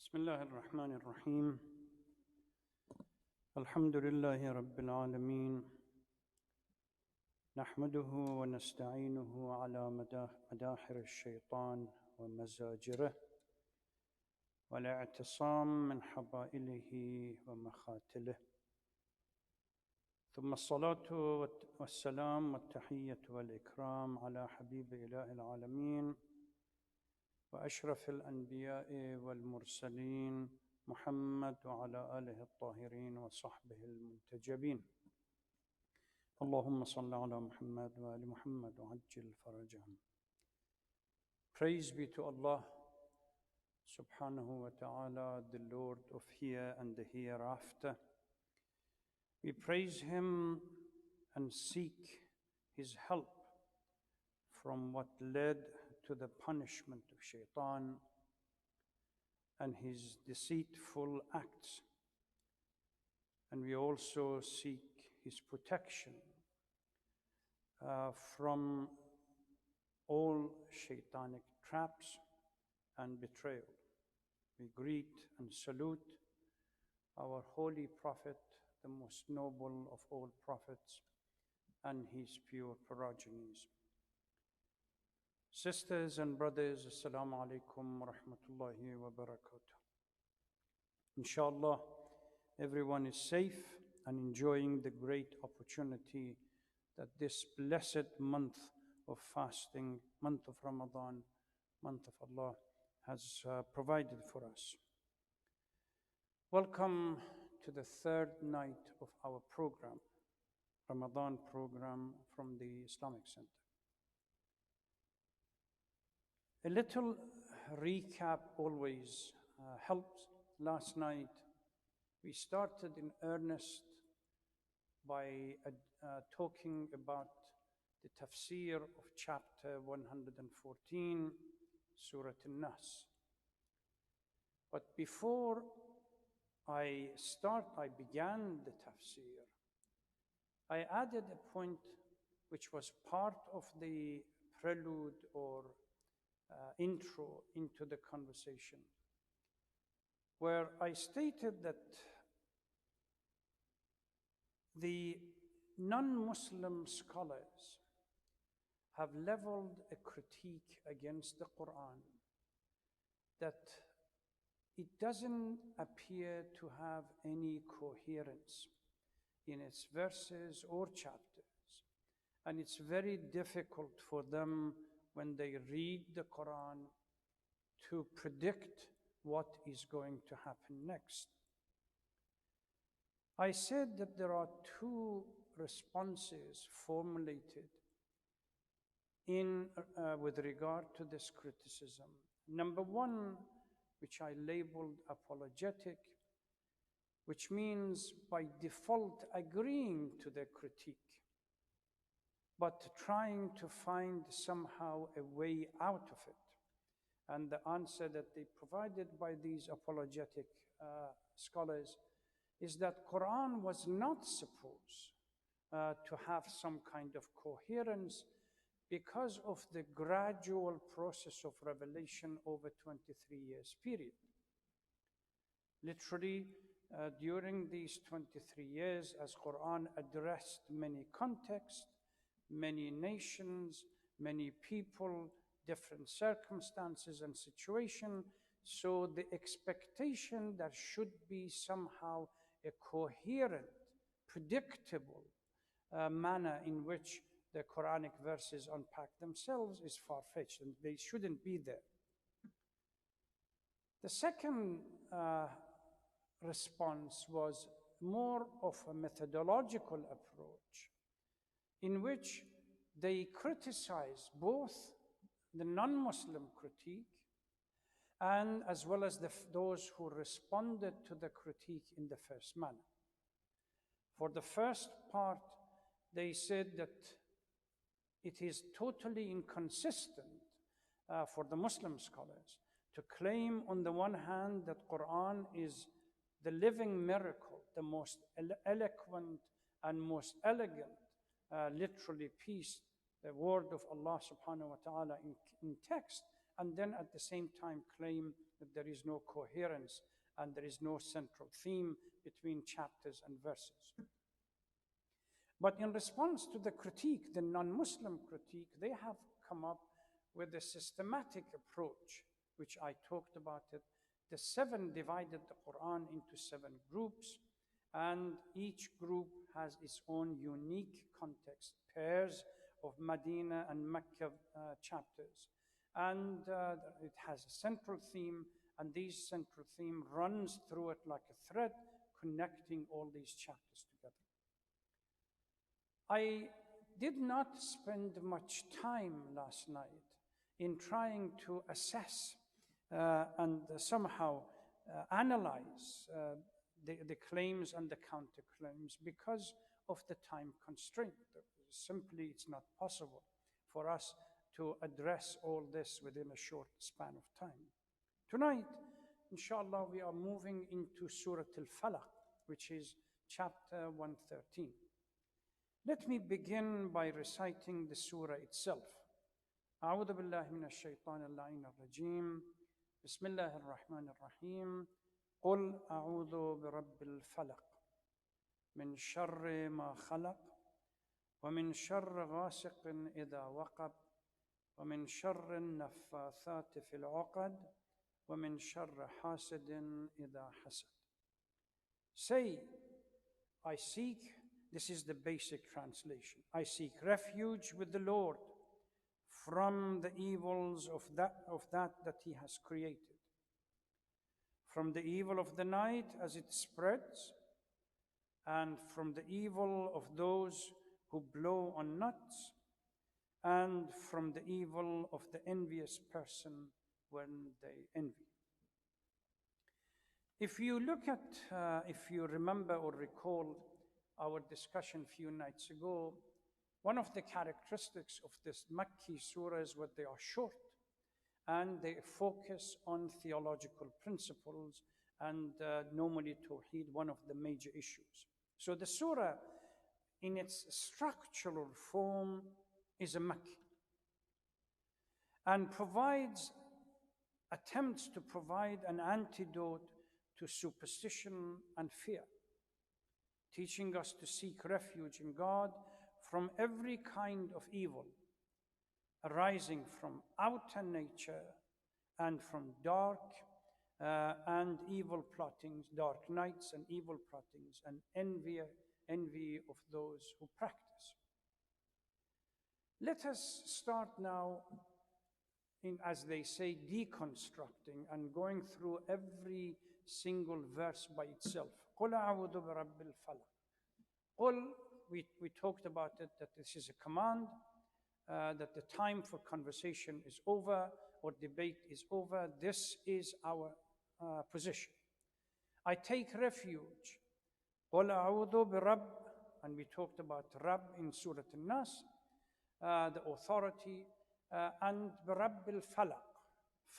بسم الله الرحمن الرحيم. الحمد لله رب العالمين، نحمده ونستعينه على مداحر الشيطان ومزاجره، والاعتصام من حبائله ومخاتله، ثم الصلاة والسلام والتحية والإكرام على حبيب إله العالمين وأشرف الأنبياء والمرسلين محمد وعلى آله الطاهرين وصحبه المنتجبين. اللهم صل على محمد وآل محمد وعجل فرجهم. Praise be to Allah subhanahu wa ta'ala, the Lord of here and the hereafter. We praise Him and seek His help from what led to the punishment of Shaitan and his deceitful acts. And we also seek His protection from all Shaitanic traps and betrayal. We greet and salute our holy Prophet, the most noble of all prophets, and his pure progenies. Sisters and brothers, Assalamu alaikum wa rahmatullahi wa barakatuh. Inshallah, everyone is safe and enjoying the great opportunity that this blessed month of fasting, month of Ramadan, month of Allah, has provided for us. Welcome to the third night of our program, Ramadan program from the Islamic Center. A little recap always helps. Last night, we started in earnest by talking about the tafsir of chapter 114, Surah An-Nas. But before I began the tafsir, I added a point which was part of the prelude or intro into the conversation, where I stated that the non-Muslim scholars have leveled a critique against the Quran that it doesn't appear to have any coherence in its verses or chapters, and it's very difficult for them when they read the Quran to predict what is going to happen next. I said that there are two responses formulated with regard to this criticism. Number one, which I labeled apologetic, which means by default agreeing to their critique, but trying to find somehow a way out of it. And the answer that they provided by these apologetic scholars is that Quran was not supposed to have some kind of coherence because of the gradual process of revelation over 23 years period. Literally, during these 23 years, as Quran addressed many contexts, many nations, many people, different circumstances and situation. So the expectation that should be somehow a coherent, predictable manner in which the Quranic verses unpack themselves is far-fetched, and they shouldn't be there. The second response was more of a methodological approach, in which they criticize both the non-Muslim critique and as well as those who responded to the critique in the first manner. For the first part, they said that it is totally inconsistent for the Muslim scholars to claim on the one hand that Quran is the living miracle, the most eloquent and most elegant literally piece, the word of Allah subhanahu wa ta'ala in text, and then at the same time claim that there is no coherence and there is no central theme between chapters and verses. But in response to the critique, the non-Muslim critique, they have come up with a systematic approach, which I talked about it. The seven divided the Quran into 7 groups, and each group has its own unique context, pairs of Medina and Mecca chapters. And it has a central theme, and this central theme runs through it like a thread, connecting all these chapters together. I did not spend much time last night in trying to assess and somehow analyze the claims and the counterclaims because of the time constraint. Simply, it's not possible for us to address all this within a short span of time. Tonight, inshallah, we are moving into Surah Al-Falaq, which is chapter 113. Let me begin by reciting the surah itself. أعوذ بالله من الشيطان اللعين الرجيم بسم الله الرحمن الرحيم قل أعوذ برب الفلق من شر ما خلق ومن شر غاسق إذا وقب ومن شر النفاثات في العقد ومن شر حاسد إذا حسد. Say, I seek, this is the basic translation, I seek refuge with the Lord from the evils of that He has created, from the evil of the night as it spreads, and from the evil of those who blow on nuts, and from the evil of the envious person when they envy. If you look at, if you remember or recall our discussion a few nights ago, one of the characteristics of this Makki surah is that they are short and they focus on theological principles and normally Tawheed, one of the major issues. So the surah in its structural form is a Makki and attempts to provide an antidote to superstition and fear, teaching us to seek refuge in God from every kind of evil arising from outer nature and from dark and evil plottings, dark nights and evil plottings, and envy of those who practice. Let us start now in, as they say, deconstructing and going through every single verse by itself. قُلْ أَعُوذُ بِرَبِّ الْفَلَقِ. قُلْ, we talked about it, that this is a command, that the time for conversation is over or debate is over. This is our position. I take refuge. قُلْ أَعُوذُ بِرَبِّ, and we talked about Rabb in Surah An-Nas, the authority, and بِرَبِّ الْفَلَقِ.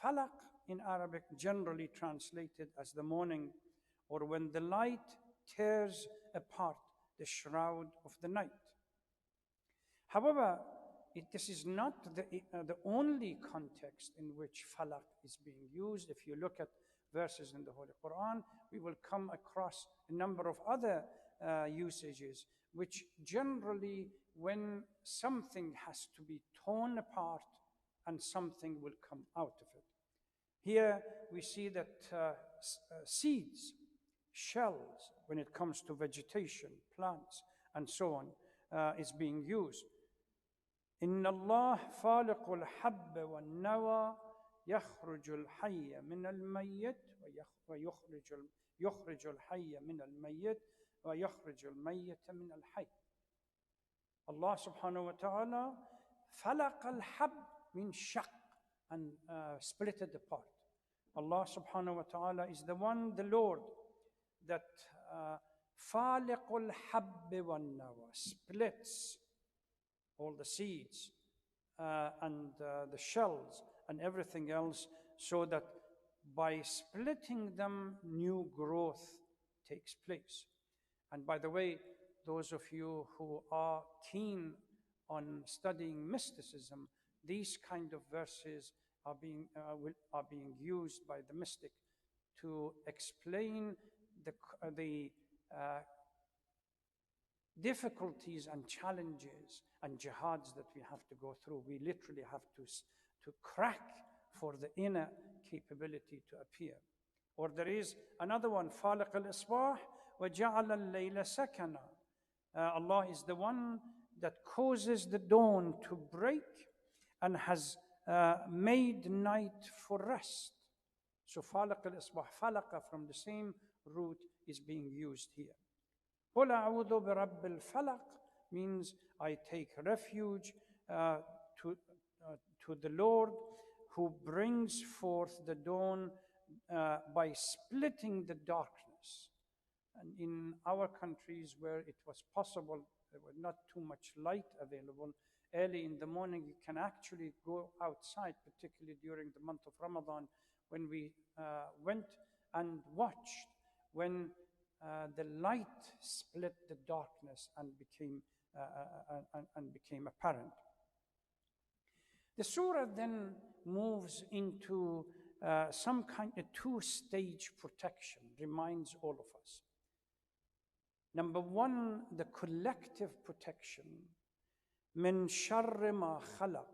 Falaq in Arabic generally translated as the morning, or when the light tears apart the shroud of the night. However, this is not the only context in which falaq is being used. If you look at verses in the Holy Quran, we will come across a number of other usages, which generally, when something has to be torn apart and something will come out of it. Here we see that seeds, shells, when it comes to vegetation, plants, and so on, is being used. إِنَّ اللَّهَ فَالِقُ الْحَبَّ وَالنَّوَى يَخْرُجُ الْحَيَّ مِنَ الْمَيِّتِ وَيُخْرِجُ الْحَيَّ مِنَ الْمَيِّتِ وَيُخْرِجُ الْمَيِّتَ مِنَ الْحَيِّ. Allah subhanahu wa ta'ala فَلَقَ الْحَبَّ means shaq, and split it apart. Allah subhanahu wa ta'ala is the one, the Lord, that فَالِقُ الْحَبِّ وَالنَّوَى, splits all the seeds and the shells and everything else, so that by splitting them, new growth takes place. And by the way, those of you who are keen on studying mysticism, these kind of verses are being used by the mystic to explain the difficulties and challenges and jihads that we have to go through. We literally have to crack for the inner capability to appear. Or there is another one, فَالِقَ الْإِصْبَاحِ وَجَعَلَ اللَّيْلَ سَكَنًا. Allah is the one that causes the dawn to break and has made night for rest. So فَالِقَ الْإِصْبَاحِ, فَلَقَ from the same root is being used here. قُلْ أَعُوذُ بِرَبِّ الْفَلَقِ means I take refuge to the Lord who brings forth the dawn by splitting the darkness. And in our countries where it was possible, there was not too much light available, early in the morning you can actually go outside, particularly during the month of Ramadan, when we went and watched when the light split the darkness and became apparent. The surah then moves into some kind of two-stage protection, reminds all of us. Number one, the collective protection. Min sharri ma khalaq.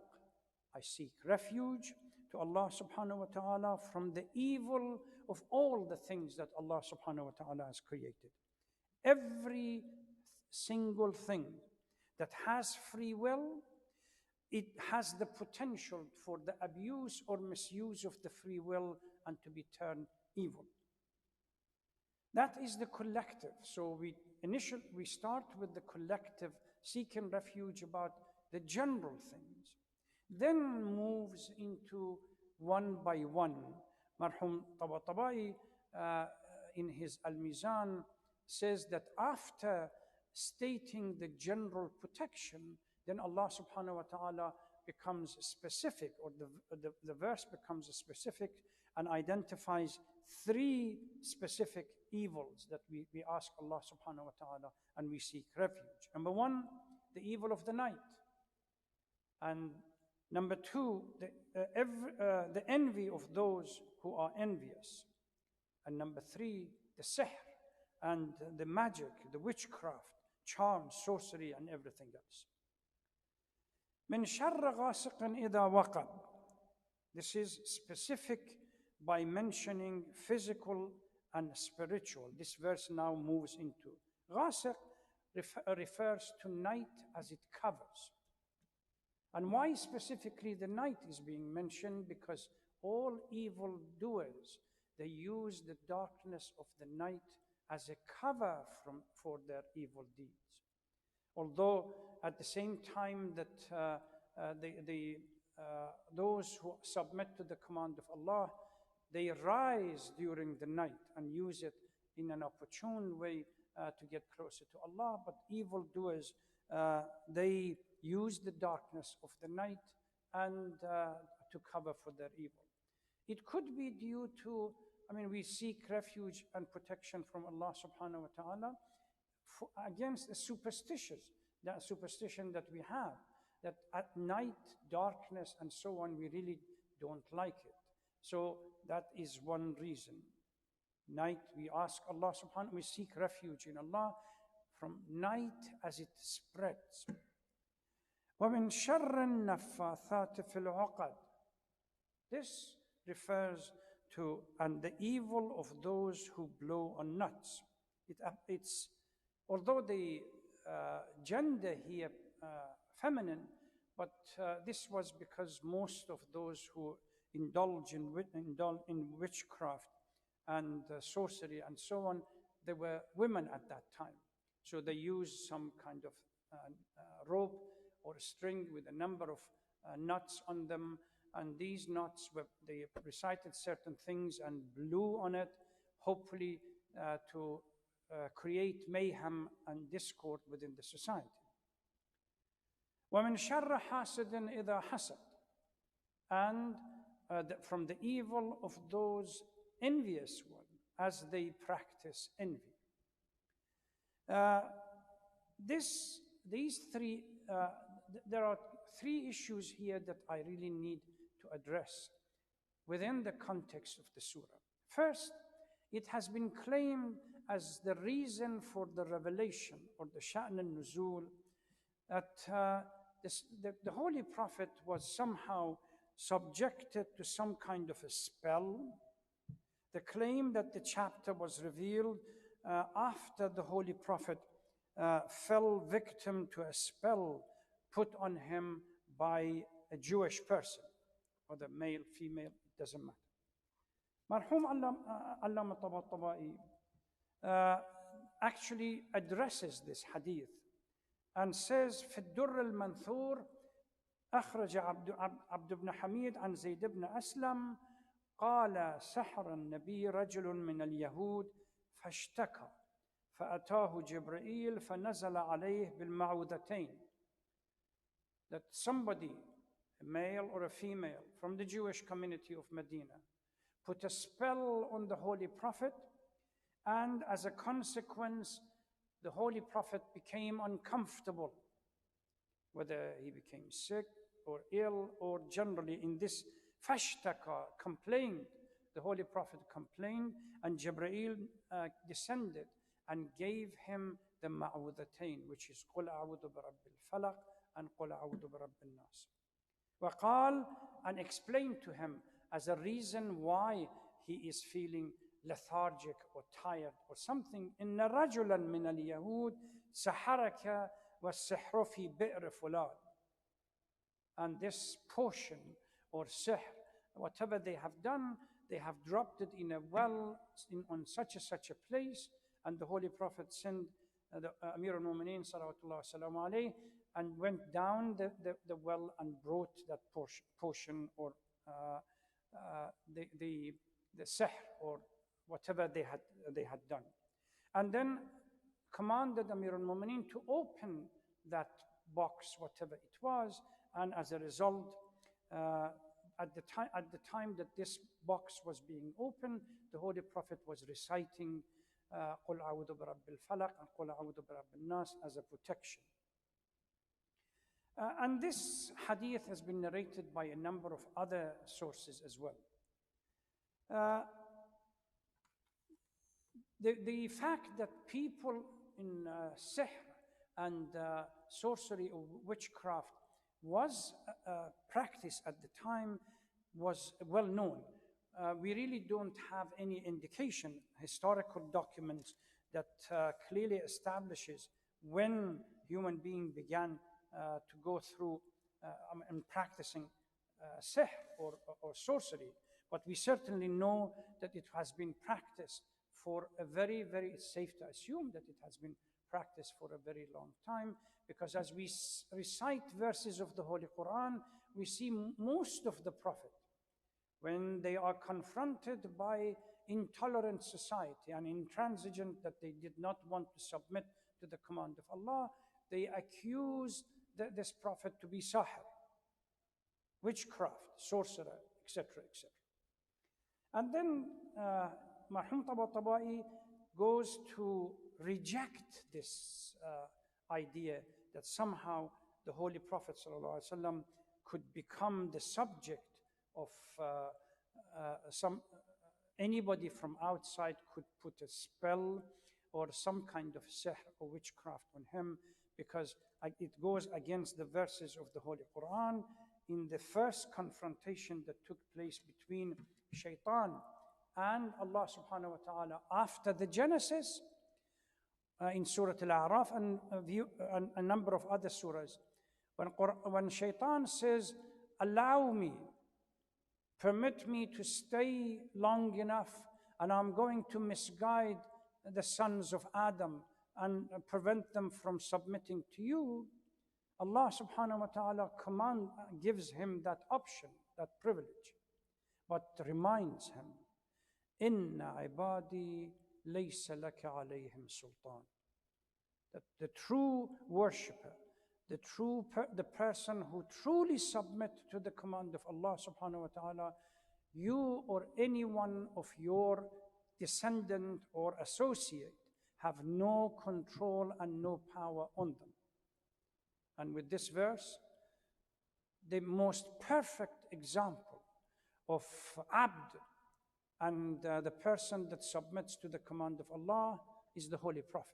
I seek refuge to Allah subhanahu wa ta'ala from the evil of all the things that Allah subhanahu wa ta'ala has created. Every single thing that has free will, it has the potential for the abuse or misuse of the free will and to be turned evil. That is the collective. So we start with the collective, seeking refuge about the general things, then moves into one by one. Marhum Tabatabai in his Al-Mizan says that after stating the general protection, then Allah subhanahu wa ta'ala becomes specific, or the verse becomes specific and identifies three specific evils that we ask Allah subhanahu wa ta'ala and we seek refuge. Number one, the evil of the night. And number two, the envy of those who are envious. And number three, the sihr and the magic, the witchcraft, charm, sorcery, and everything else. من شر غاسق إذا وقب. This is specific by mentioning physical and spiritual. This verse now moves into غاسق refers to night as it covers. And why specifically the night is being mentioned? Because all evil doers, they use the darkness of the night as a cover for their evil deeds. Although at the same time that those who submit to the command of Allah, they rise during the night and use it in an opportune way to get closer to Allah. But evildoers, they use the darkness of the night and to cover for their evil. It could be due to, we seek refuge and protection from Allah subhanahu wa ta'ala against the superstition that we have, that at night, darkness and so on, we really don't like it. So that is one reason. Night, we ask Allah subhanahu, we seek refuge in Allah from night as it spreads. وَمِن شَرِّ النَّفَّاثَاتِ فِي الْعُقَدِ. This refers to, and the evil of those who blow on nuts. It's although the gender here feminine, but this was because most of those who indulge in witchcraft and sorcery and so on, they were women at that time. So they used some kind of rope or string with a number of nuts on them, and these nuts they recited certain things and blew on it, hopefully to create mayhem and discord within the society. وَمِن شَرِّ حَاسِدٍ إِذَا حَسَدٍ. And from the evil of those envious ones as they practice envy. There are three issues here that I really need to address. within the context of the surah. First, it has been claimed as the reason for the revelation or the sha'n al-nuzul that the Holy Prophet was somehow subjected to some kind of a spell. The claim that the chapter was revealed after the Holy Prophet fell victim to a spell put on him by a Jewish person, whether male, female, it doesn't matter. Marhum Allama Tabatabai actually addresses this hadith and says, في الدر المنثور أخرج عبد بن حميد عن زيد بن أسلم قال سحر النبي رجل من اليهود فاشتكى فأتاه جبرائيل فنزل عليه بالمعوذتين. That somebody, a male or a female from the Jewish community of Medina, put a spell on the Holy Prophet, and as a consequence, the Holy Prophet became uncomfortable, whether he became sick or ill, or generally in this fashtaka, complained. The Holy Prophet complained, and Jibreel descended and gave him the ma'udhatain, which is قُلْ أَعُوذُ بِرَبِّ الْفَلَقِ and قُلْ أَعُوذُ بِرَبِّ النَّاسِ. وقال, and explained to him as a reason why he is feeling lethargic or tired or something. إِنَّ رَجُلًا مِنَ الْيَهُودِ سَحَرَكَ وَالسِّحْرُ فِي بِئْرِ فُلَانٍ. And this portion or sihr, whatever they have done, they have dropped it in a well on such a place, and the Holy Prophet sent the Amir al-Mu'mineen salawatullah salamu alayhi, and went down the well and brought that portion or the sihr or whatever they had done, and then commanded Amir al-Mu'mineen to open that box, whatever it was, and as a result, at the time that this box was being opened, the Holy Prophet was reciting قُلْ أَعُوذُ بِرَبِّ الْفَلَقِ and قُلْ أَعُوذُ بِرَبِّ النَّاسِ as a protection. And this hadith has been narrated by a number of other sources as well. The fact that people in sihr and sorcery or witchcraft was practiced at the time was well known. We really don't have any indication, historical documents, that clearly establishes when human beings began to go through and practicing sihr or sorcery. But we certainly know that it has been practiced for a very, it's safe to assume that it has been practiced for a very long time, because as we recite verses of the Holy Quran, we see most of the Prophet, when they are confronted by intolerant society and intransigent that they did not want to submit to the command of Allah, they accuse this Prophet to be sahir, witchcraft, sorcerer, etc., etc. And then Marhum Tabatabai goes to reject this idea that somehow the Holy Prophet ﷺ could become the subject of anybody from outside could put a spell or some kind of sihr or witchcraft on him, because it goes against the verses of the Holy Quran in the first confrontation that took place between Shaitan and Allah subhanahu wa ta'ala after the Genesis in Surah Al-A'raf and a number of other surahs. When Shaitan says, allow me, permit me to stay long enough, and I'm going to misguide the sons of Adam and prevent them from submitting to you, Allah subhanahu wa ta'ala gives him that option, that privilege, but reminds him, Inna ibadi laysa laka alayhim sultan. That the true worshipper, the person who truly submits to the command of Allah subhanahu wa ta'ala, you or anyone of your descendant or associate have no control and no power on them. And with this verse, the most perfect example of abd, and the person that submits to the command of Allah is the Holy Prophet.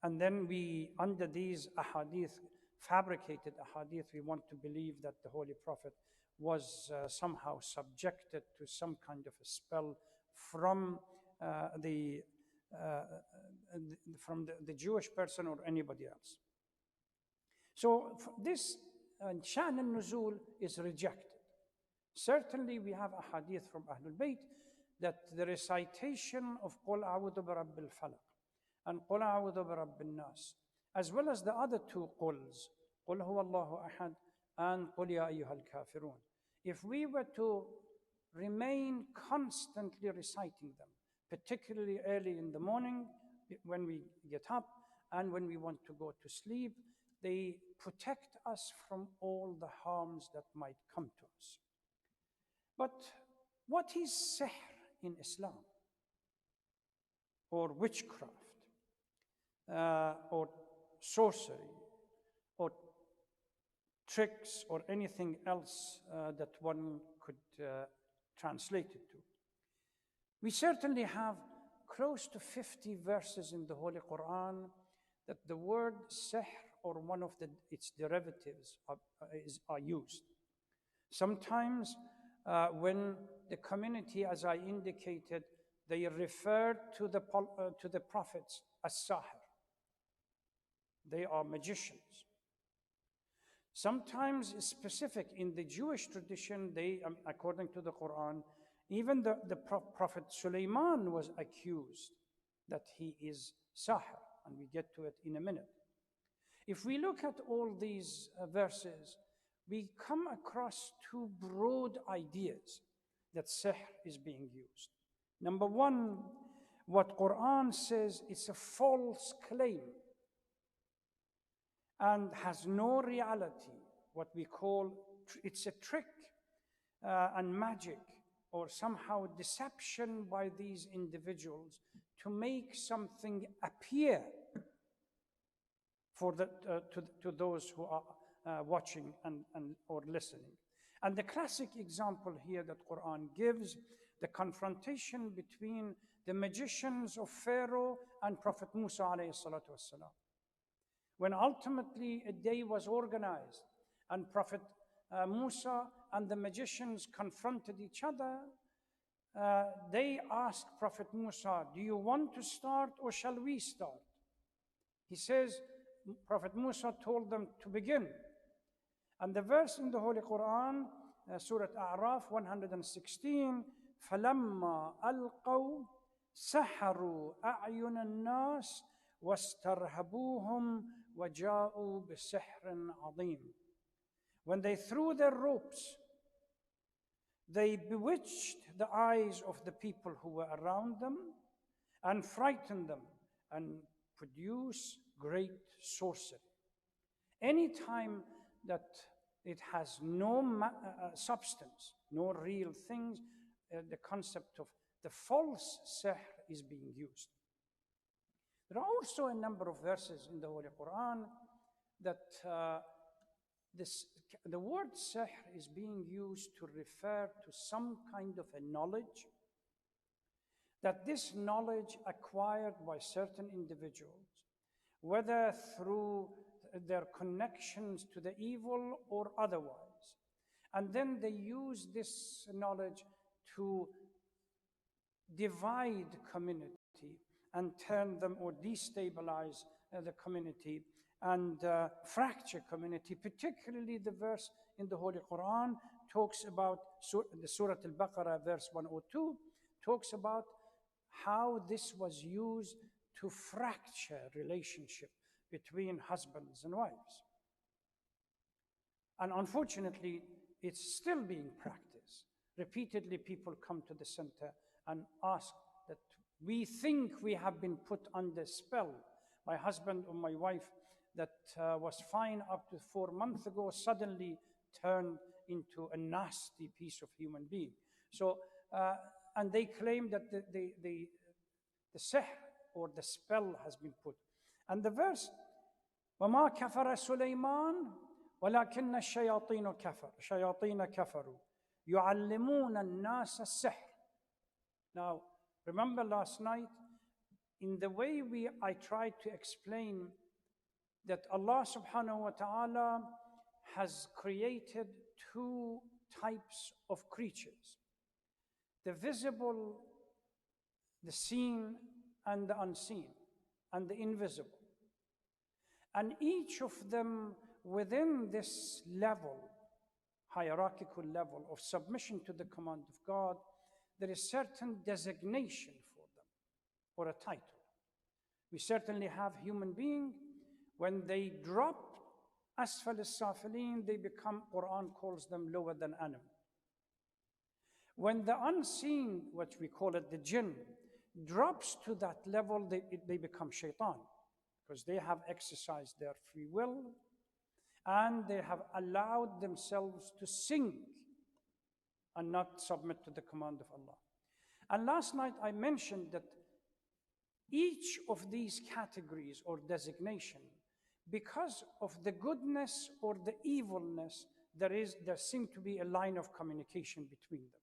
And then we, under these ahadith, fabricated ahadith, we want to believe that the Holy Prophet was somehow subjected to some kind of a spell from the Jewish person or anybody else. So this Sha'n al-Nuzul is rejected. Certainly we have a hadith from Ahlul Bayt that the recitation of Qul A'udhu bi Rabbil Falaq and Qul A'udhu bi Rabbil Nas, as well as the other two Quls, Qul Huwa Allahu Ahad and Qul Ya Ayyuhal Kafirun, if we were to remain constantly reciting them, particularly early in the morning when we get up and when we want to go to sleep, they protect us from all the harms that might come to us. But what is sihr in Islam? Or witchcraft? Or sorcery? Or tricks? Or anything else that one could translate it to? We certainly have close to 50 verses in the Holy Quran that the word sihr or one of its derivatives are used. Sometimes when the community, as I indicated, they refer to the prophets as sahir. They are magicians. Sometimes specific in the Jewish tradition, they, according to the Quran, even the Prophet Sulaiman was accused that he is sahir, and we get to it in a minute. If we look at all these verses, we come across two broad ideas that sihr is being used. Number one, what Quran says it's a false claim and has no reality, what we call, it's a trick and magic or somehow deception by these individuals to make something appear for to those who are watching or listening. And the classic example here that Quran gives, the confrontation between the magicians of Pharaoh and Prophet Musa alayhi salatu wassalam. When ultimately a day was organized and Prophet Musa and the magicians confronted each other, they asked Prophet Musa, do you want to start or shall we start? He says, Prophet Musa told them to begin. And the verse in the Holy Quran, Surah A'raf 116, فَلَمَّا أَلْقَوْا سَحَرُوا أَعْيُنَ النَّاسِ وَاسْتَرْهَبُوهُمْ وَجَاءُوا بِسِحْرٍ عَظِيمٍ. When they threw their ropes, they bewitched the eyes of the people who were around them and frightened them and produced great sorcery. Anytime that it has no substance, no real things, the concept of the false sihr is being used. There are also a number of verses in the Holy Quran that the word sihr is being used to refer to some kind of a knowledge, that this knowledge acquired by certain individuals, whether through their connections to the evil or otherwise. And then they use this knowledge to divide community and turn them or destabilize the community and fracture community. Particularly the verse in the Holy Quran talks about, the Surah Al-Baqarah verse 102, talks about how this was used to fracture relationship between husbands and wives. And unfortunately, it's still being practiced. Repeatedly, people come to the center and ask that we think we have been put under spell. My husband or my wife that was fine up to 4 months ago suddenly turned into a nasty piece of human being. So, and they claim that the sihr or the spell has been put. And the verse, وَمَا كَفَرَ سُلَيْمَانَ وَلَكِنَّ الشَّيَاطِينَ كَفَرُوا. يعلمون الناس السحر. Now, remember last night, in the way I tried to explain that Allah subhanahu wa ta'ala has created two types of creatures: the visible, the seen, and the unseen, and the invisible. And each of them within this level, hierarchical level of submission to the command of God, there is certain designation for them, or a title. We certainly have human being, when they drop asfal al-safilin, they become, Quran calls them lower than animal. When the unseen, what we call it the jinn, drops to that level, they become shaitan, because they have exercised their free will and they have allowed themselves to sink and not submit to the command of Allah. And last night I mentioned that each of these categories or designation, because of the goodness or the evilness, there seems to be a line of communication between them.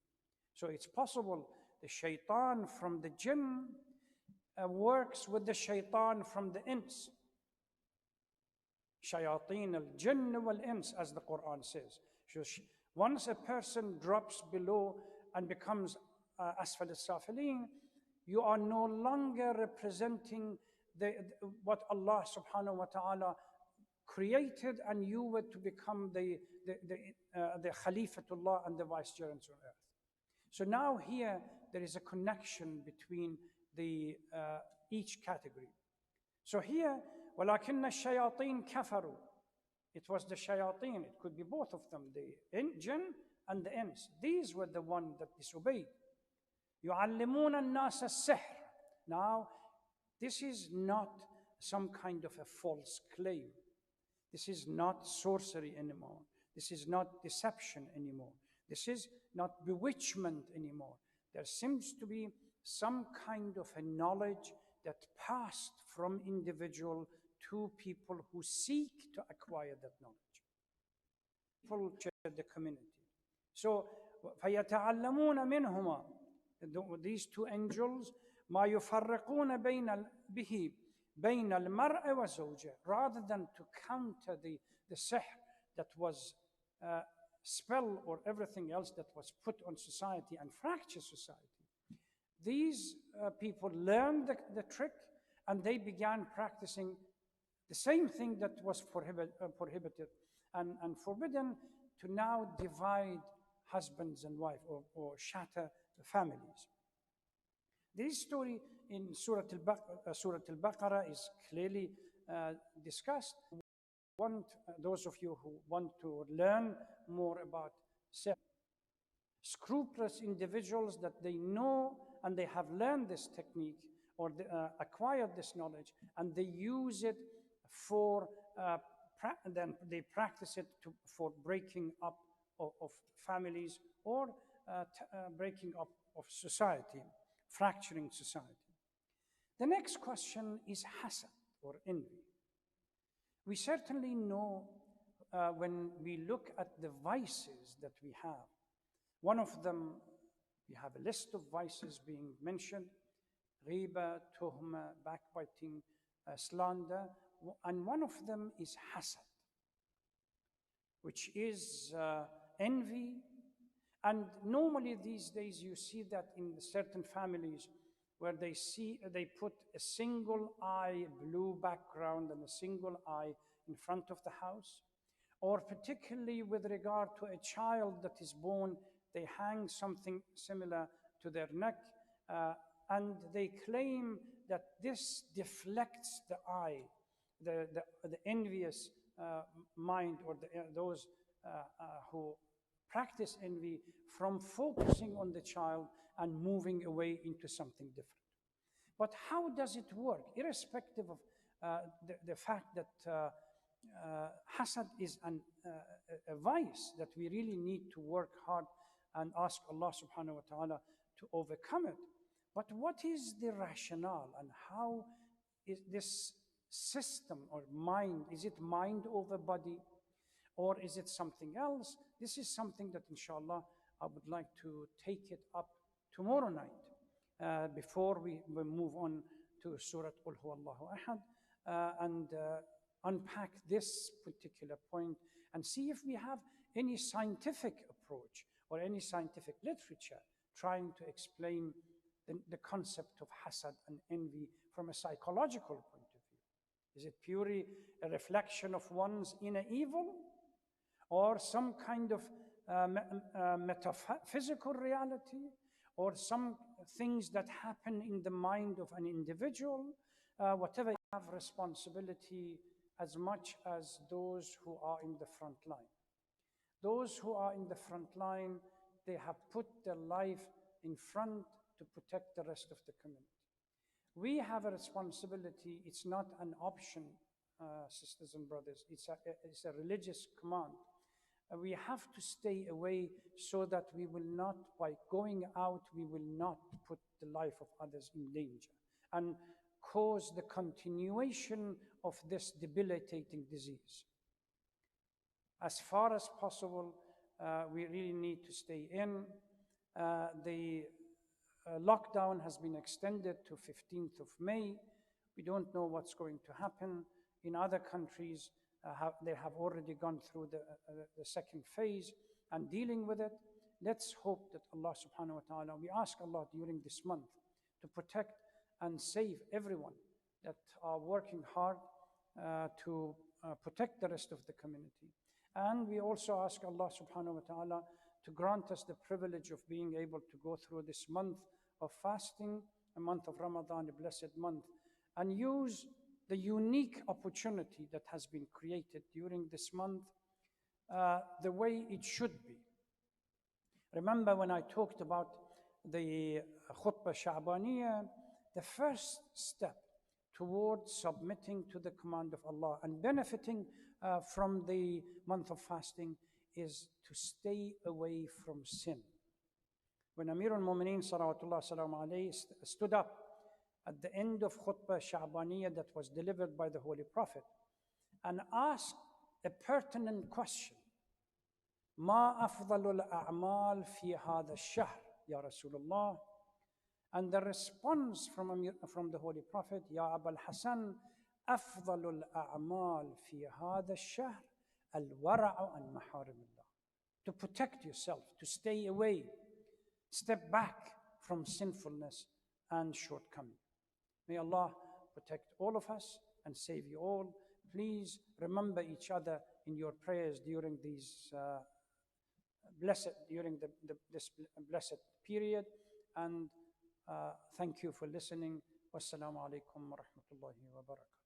So it's possible the shaitan from the jinn works with the shaitan from the ins. Shayateen al-jinn wal-ins, as the Quran says. So once a person drops below and becomes asfal al-safilin, you are no longer representing what Allah subhanahu wa ta'ala created, and you were to become the Khalifatullah and the vicegerents on earth. So now here there is a connection between each category. So here, وَلَكِنَّ الشَّيَاطِينَ كَفَرُوا. It was the shayateen, it could be both of them, the jinn and the ins. These were the ones that disobeyed. يُعَلِّمُونَ النَّاسَ السِّحْرَ. Now, this is not some kind of a false claim. This is not sorcery anymore. This is not deception anymore. This is not bewitchment anymore. There seems to be some kind of a knowledge that passed from individual to people who seek to acquire that knowledge. People share the community. So, فَيَتَعَلَّمُونَ مِنْهُمَا. These two angels, مَا يُفَرِّقُونَ بِهِ بَيْنَ الْمَرْءِ وَزَوْجِهِ. Rather than to counter the sihr that was spell or everything else that was put on society and fracture society, these people learned the trick, and they began practicing the same thing that was prohibited and forbidden, to now divide husbands and wives, or shatter families. This story in Surah Al-Baqarah is clearly discussed. Those of you who want to learn more about scrupulous individuals that they know and they have learned this technique, or acquired this knowledge, and they use it for, then they practice it for breaking up of families, or breaking up of society, fracturing society. The next question is hasad, or envy. We certainly know when we look at the vices that we have, one of them, we have a list of vices being mentioned: ghiba, tuhma, backbiting, slander, and one of them is hasad, which is envy. And normally these days you see that in certain families where they put a single eye blue background and a single eye in front of the house, or particularly with regard to a child that is born, they hang something similar to their neck, and they claim that this deflects the eye, the envious mind, or those who practice envy, from focusing on the child and moving away into something different. But how does it work, irrespective of the fact that hasad is a vice that we really need to work hard and ask Allah subhanahu wa ta'ala to overcome it? But what is the rationale, and how is this system or mind? Is it mind over body, or is it something else? This is something that inshallah I would like to take it up tomorrow night before we move on to Surah Qul Huwallahu Ahad and unpack this particular point and see if we have any scientific approach or any scientific literature trying to explain the concept of hasad and envy from a psychological point of view. Is it purely a reflection of one's inner evil, or some kind of metaphysical reality, or some things that happen in the mind of an individual? Whatever, you have responsibility as much as those who are in the front line. Those who are in the front line, they have put their life in front to protect the rest of the community. We have a responsibility. It's not an option, sisters and brothers. It's a religious command. We have to stay away so that we will not, by going out, we will not put the life of others in danger and cause the continuation of this debilitating disease. As far as possible, we really need to stay in. The lockdown has been extended to 15th of May. We don't know what's going to happen. In other countries, they have already gone through the second phase and dealing with it. Let's hope that Allah subhanahu wa ta'ala, we ask Allah during this month to protect and save everyone that are working hard to protect the rest of the community. And we also ask Allah subhanahu wa ta'ala to grant us the privilege of being able to go through this month of fasting, a month of Ramadan, a blessed month, and use the unique opportunity that has been created during this month the way it should be. Remember when I talked about the khutbah Sha'baniyah, the first step towards submitting to the command of Allah and benefiting from the month of fasting is to stay away from sin. When Amir al-Mu'mineen salawatullah salam alayhi stood up at the end of khutbah Sha'baniyah that was delivered by the Holy Prophet and asked a pertinent question, Ma afdalul a'mal fi hadha ash-shahr, Ya Rasulullah. And the response from the Holy Prophet, Ya Abul Hasan, afdalul a'mal fi hadha ash-shahr al-wara'u an maharimillah. To protect yourself, to stay away, step back from sinfulness and shortcoming. May Allah protect all of us and save you all. Please remember each other in your prayers during these this blessed period. And thank you for listening. Wassalamu alaikum wa rahmatullahi wa barakatuh.